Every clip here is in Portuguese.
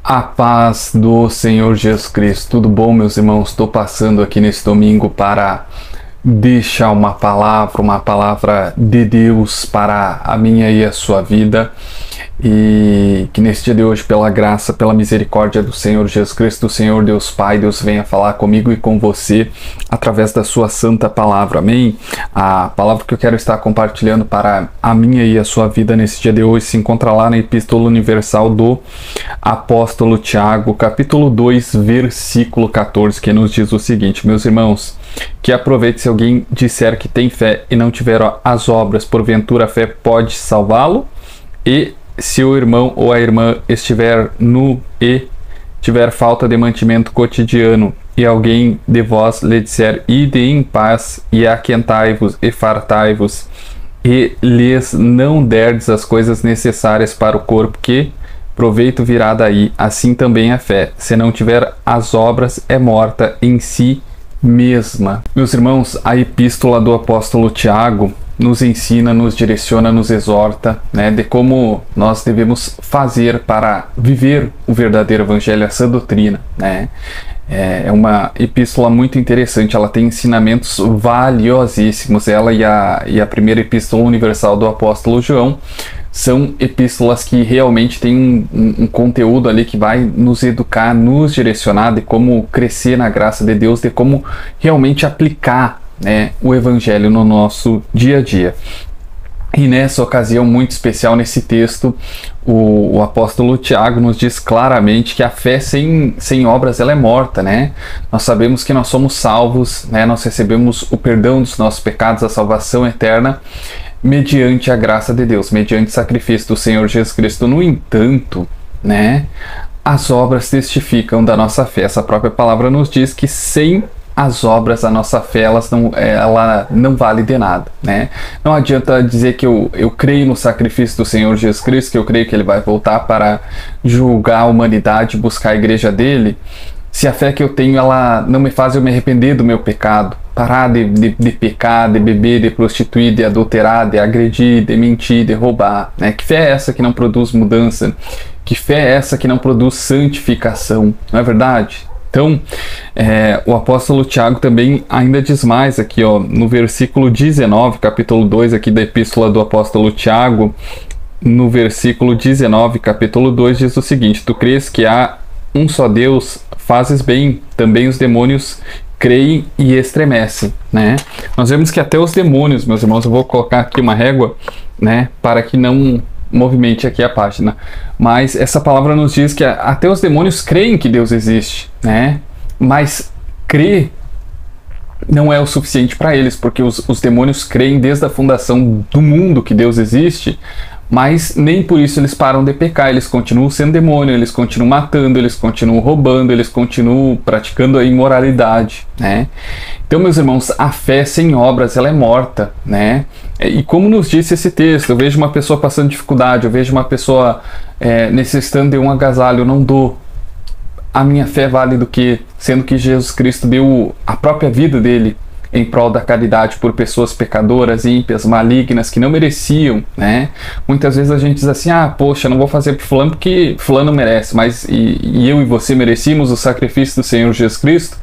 A paz do Senhor Jesus Cristo. Tudo bom, meus irmãos? Estou passando aqui nesse domingo para deixar uma palavra de Deus para a minha e a sua vida. E que nesse dia de hoje, pela graça, pela misericórdia do Senhor Jesus Cristo, o Senhor Deus Pai, Deus venha falar comigo e com você através da sua santa palavra. Amém? A palavra que eu quero estar compartilhando para a minha e a sua vida nesse dia de hoje se encontra lá na Epístola Universal do Apóstolo Tiago, capítulo 2, versículo 14, que nos diz o seguinte: meus irmãos, que aproveite se alguém disser que tem fé e não tiver as obras, porventura a fé pode salvá-lo? E se o irmão ou a irmã estiver nu e tiver falta de mantimento cotidiano, e alguém de vós lhe disser: ide em paz, e aquentai-vos e fartai-vos, e lhes não derdes as coisas necessárias para o corpo, que proveito virá daí? Assim também a fé, se não tiver as obras, é morta em si mesma. Meus irmãos, a epístola do apóstolo Tiago nos ensina, nos direciona, nos exorta, de como nós devemos fazer para viver o verdadeiro evangelho, essa doutrina, É uma epístola muito interessante, ela tem ensinamentos valiosíssimos. Ela e a primeira epístola universal do apóstolo João são epístolas que realmente têm um conteúdo ali que vai nos educar, nos direcionar de como crescer na graça de Deus, de como realmente aplicar o evangelho no nosso dia a dia. E nessa ocasião muito especial, nesse texto, o apóstolo Tiago nos diz claramente que a fé sem obras ela é morta, Nós sabemos que nós somos salvos, Nós recebemos o perdão dos nossos pecados, a salvação eterna, mediante a graça de Deus, mediante o sacrifício do Senhor Jesus Cristo. No entanto, as obras testificam da nossa fé. Essa própria palavra nos diz que sem as obras, a nossa fé, ela não vale de nada, Não adianta dizer que eu creio no sacrifício do Senhor Jesus Cristo, que eu creio que Ele vai voltar para julgar a humanidade, buscar a igreja dele, se a fé que eu tenho, ela não me faz eu me arrepender do meu pecado, parar de pecar, de beber, de prostituir, de adulterar, de agredir, de mentir, de roubar, Que fé é essa que não produz mudança? Que fé é essa que não produz santificação? Não é verdade? Então, o apóstolo Tiago também ainda diz mais aqui, no versículo 19, capítulo 2 aqui da epístola do apóstolo Tiago, no versículo 19, capítulo 2, diz o seguinte: tu crês que há um só Deus, fazes bem, também os demônios creem e estremecem, Nós vemos que até os demônios, meus irmãos, eu vou colocar aqui uma régua, para que não movimente aqui a página, mas essa palavra nos diz que até os demônios creem que Deus existe, mas crer não é o suficiente para eles, porque os demônios creem desde a fundação do mundo que Deus existe, mas nem por isso eles param de pecar. Eles continuam sendo demônio, eles continuam matando, eles continuam roubando, eles continuam praticando a imoralidade, Então, meus irmãos, a fé sem obras, ela é morta, E como nos disse esse texto, eu vejo uma pessoa passando dificuldade, eu vejo uma pessoa necessitando de um agasalho, eu não dou. A minha fé vale do que? Sendo que Jesus Cristo deu a própria vida dele em prol da caridade por pessoas pecadoras, ímpias, malignas, que não mereciam, Muitas vezes a gente diz assim: poxa, não vou fazer por fulano porque fulano merece, mas e eu e você merecíamos o sacrifício do Senhor Jesus Cristo?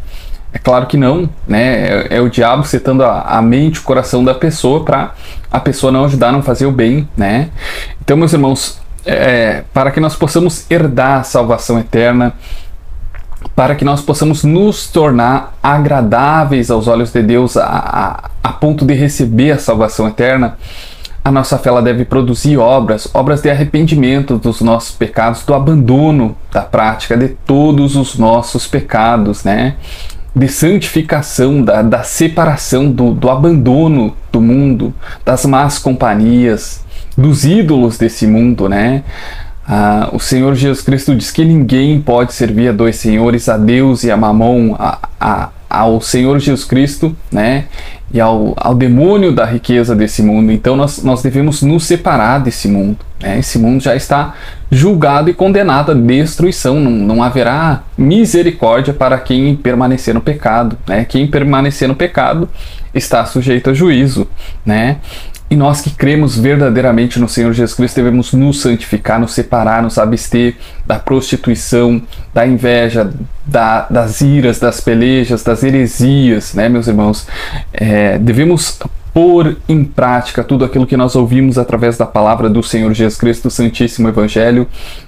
É claro que não, É o diabo setando a mente, o coração da pessoa para a pessoa não ajudar, não fazer o bem, Então, meus irmãos, para que nós possamos herdar a salvação eterna, para que nós possamos nos tornar agradáveis aos olhos de Deus a ponto de receber a salvação eterna, a nossa fé ela deve produzir obras de arrependimento dos nossos pecados, do abandono da prática de todos os nossos pecados, de santificação, da separação, do abandono do mundo, das más companhias, dos ídolos desse mundo, O Senhor Jesus Cristo diz que ninguém pode servir a dois senhores, a Deus e a Mamon, ao Senhor Jesus Cristo, e ao demônio da riqueza desse mundo. Então nós devemos nos separar desse mundo, Esse mundo já está julgado e condenado à destruição. Não haverá misericórdia para quem permanecer no pecado, Quem permanecer no pecado está sujeito a juízo, E nós que cremos verdadeiramente no Senhor Jesus Cristo devemos nos santificar, nos separar, nos abster da prostituição, da inveja, das iras, das pelejas, das heresias, né, meus irmãos? Devemos pôr em prática tudo aquilo que nós ouvimos através da palavra do Senhor Jesus Cristo, do Santíssimo Evangelho.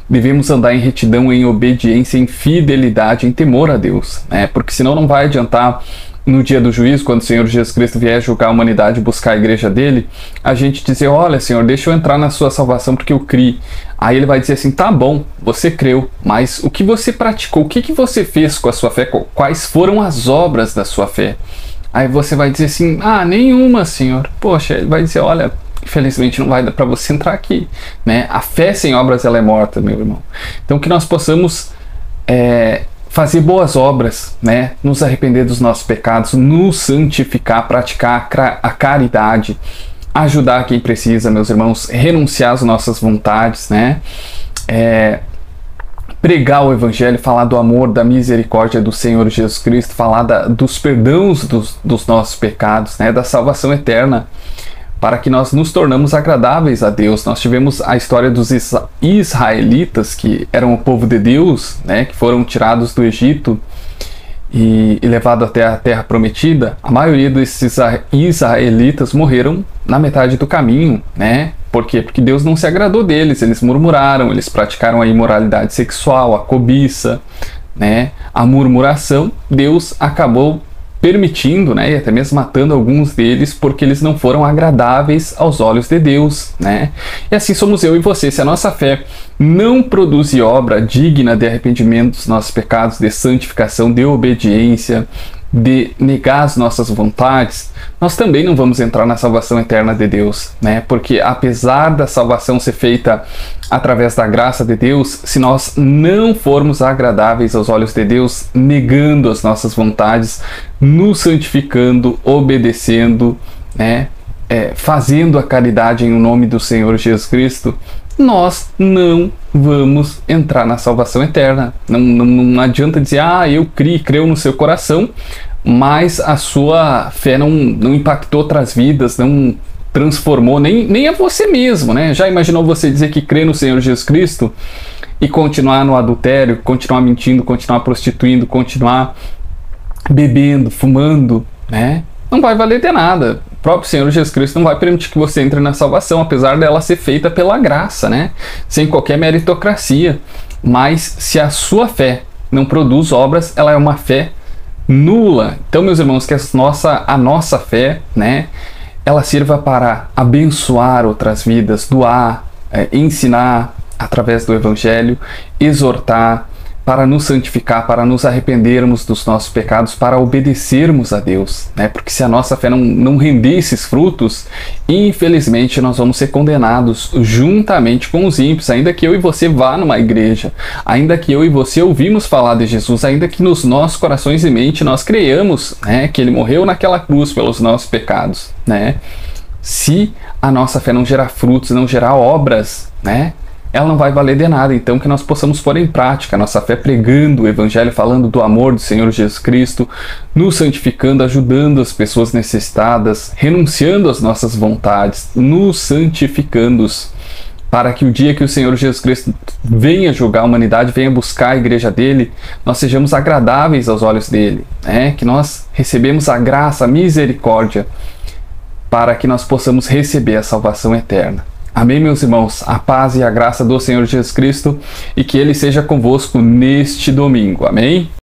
Devemos andar em retidão, em obediência, em fidelidade, em temor a Deus, né? Porque senão não vai adiantar no dia do juízo, quando o Senhor Jesus Cristo vier julgar a humanidade e buscar a igreja dele, a gente dizer: olha, Senhor, deixa eu entrar na sua salvação porque eu criei. Aí ele vai dizer assim: tá bom, você creu, mas o que você praticou? O que você fez com a sua fé? Quais foram as obras da sua fé? Aí você vai dizer assim: ah, nenhuma, Senhor. Poxa, ele vai dizer: olha, infelizmente não vai dar para você entrar aqui, né? A fé sem obras, ela é morta, meu irmão. Então que nós possamos fazer boas obras, né? Nos arrepender dos nossos pecados, nos santificar, praticar a caridade, ajudar quem precisa, meus irmãos, renunciar às nossas vontades, né? Pregar o Evangelho, falar do amor, da misericórdia do Senhor Jesus Cristo, falar dos perdões dos nossos pecados, né? Da salvação eterna, para que nós nos tornamos agradáveis a Deus. Nós tivemos a história dos israelitas, que eram o povo de Deus, né? Que foram tirados do Egito e levados até a terra prometida. A maioria desses israelitas morreram na metade do caminho, né? Por quê? Porque Deus não se agradou deles, eles murmuraram, eles praticaram a imoralidade sexual, a cobiça, né? A murmuração. Deus acabou permitindo, né, e até mesmo matando alguns deles, porque eles não foram agradáveis aos olhos de Deus, né? E assim somos eu e você. Se a nossa fé não produzir obra digna de arrependimento dos nossos pecados, de santificação, de obediência, de negar as nossas vontades, nós também não vamos entrar na salvação eterna de Deus, né? Porque apesar da salvação ser feita através da graça de Deus, se nós não formos agradáveis aos olhos de Deus, negando as nossas vontades, nos santificando, obedecendo, né? Fazendo a caridade em nome do Senhor Jesus Cristo, nós não vamos entrar na salvação eterna. Não adianta dizer: ah, eu creio no seu coração, mas a sua fé não impactou outras vidas, não transformou nem a você mesmo, né? Já imaginou você dizer que crê no Senhor Jesus Cristo e continuar no adultério, continuar mentindo, continuar prostituindo, continuar bebendo, fumando, né? Não vai valer de nada. O próprio Senhor Jesus Cristo não vai permitir que você entre na salvação, apesar dela ser feita pela graça, né? Sem qualquer meritocracia. Mas se a sua fé não produz obras, ela é uma fé nula. Então, meus irmãos, que a nossa fé, né, ela sirva para abençoar outras vidas, doar, ensinar através do Evangelho, exortar, para nos santificar, para nos arrependermos dos nossos pecados, para obedecermos a Deus, né? Porque se a nossa fé não render esses frutos, infelizmente nós vamos ser condenados juntamente com os ímpios, ainda que eu e você vá numa igreja, ainda que eu e você ouvimos falar de Jesus, ainda que nos nossos corações e mente nós creiamos, né, que Ele morreu naquela cruz pelos nossos pecados, né? Se a nossa fé não gerar frutos, não gerar obras, né, ela não vai valer de nada. Então que nós possamos pôr em prática a nossa fé, pregando o Evangelho, falando do amor do Senhor Jesus Cristo, nos santificando, ajudando as pessoas necessitadas, renunciando às nossas vontades, nos santificando, para que o dia que o Senhor Jesus Cristo venha julgar a humanidade, venha buscar a igreja dele, nós sejamos agradáveis aos olhos dele, né? Que nós recebemos a graça, a misericórdia, para que nós possamos receber a salvação eterna. Amém, meus irmãos? A paz e a graça do Senhor Jesus Cristo e que Ele seja convosco neste domingo. Amém?